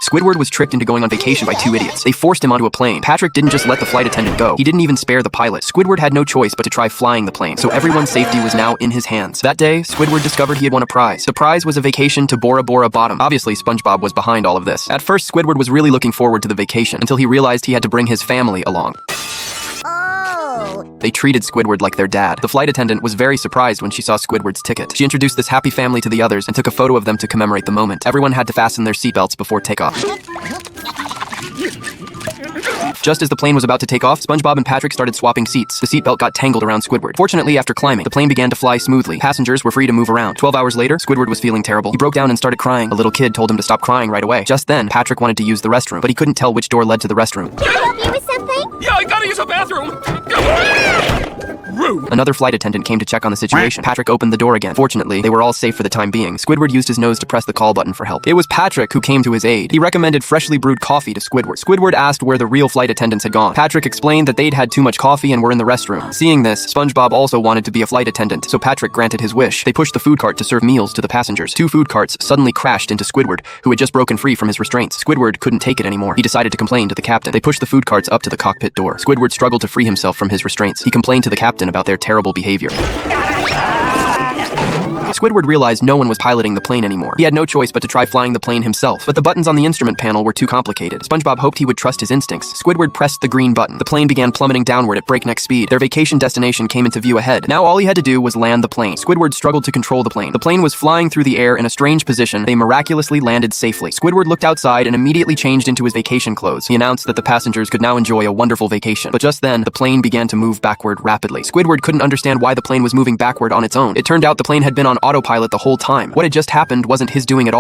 Squidward was tricked into going on vacation by two idiots. They forced him onto a plane. Patrick didn't just let the flight attendant go. He didn't even spare the pilot. Squidward had no choice but to try flying the plane, so everyone's safety was now in his hands. That day, Squidward discovered he had won a prize. The prize was a vacation to Bora Bora Bottom. Obviously, SpongeBob was behind all of this. At first, Squidward was really looking forward to the vacation until he realized he had to bring his family along. They treated Squidward like their dad. The flight attendant was very surprised when she saw Squidward's ticket. She introduced this happy family to the others and took a photo of them to commemorate the moment. Everyone had to fasten their seatbelts before takeoff. Just as the plane was about to take off, SpongeBob and Patrick started swapping seats. The seatbelt got tangled around Squidward. Fortunately, after climbing, the plane began to fly smoothly. Passengers were free to move around. 12 hours later, Squidward was feeling terrible. He broke down and started crying. A little kid told him to stop crying right away. Just then, Patrick wanted to use the restroom, but he couldn't tell which door led to the restroom. Can I help you with something? Yeah, I gotta use a bathroom. Rude. Another flight attendant came to check on the situation. Patrick opened the door again. Fortunately, they were all safe for the time being. Squidward used his nose to press the call button for help. It was Patrick who came to his aid. He recommended freshly brewed coffee to Squidward. Squidward asked where the real flight attendants had gone. Patrick explained that they'd had too much coffee and were in the restroom. Seeing this, SpongeBob also wanted to be a flight attendant, so Patrick granted his wish. They pushed the food cart to serve meals to the passengers. Two food carts suddenly crashed into Squidward, who had just broken free from his restraints. Squidward couldn't take it anymore. He decided to complain to the captain. They pushed the food carts up to the cockpit door. Squidward struggled to free himself from his restraints. He complained to the captain about their terrible behavior. Squidward realized no one was piloting the plane anymore. He had no choice but to try flying the plane himself, but the buttons on the instrument panel were too complicated. SpongeBob hoped he would trust his instincts. Squidward pressed the green button. The plane began plummeting downward at breakneck speed. Their vacation destination came into view ahead. Now all he had to do was land the plane. Squidward struggled to control the plane. The plane was flying through the air in a strange position. They miraculously landed safely. Squidward looked outside and immediately changed into his vacation clothes. He announced that the passengers could now enjoy a wonderful vacation. But just then, the plane began to move backward rapidly. Squidward couldn't understand why the plane was moving backward on its own. It turned out the plane had been on autopilot the whole time. What had just happened wasn't his doing at all.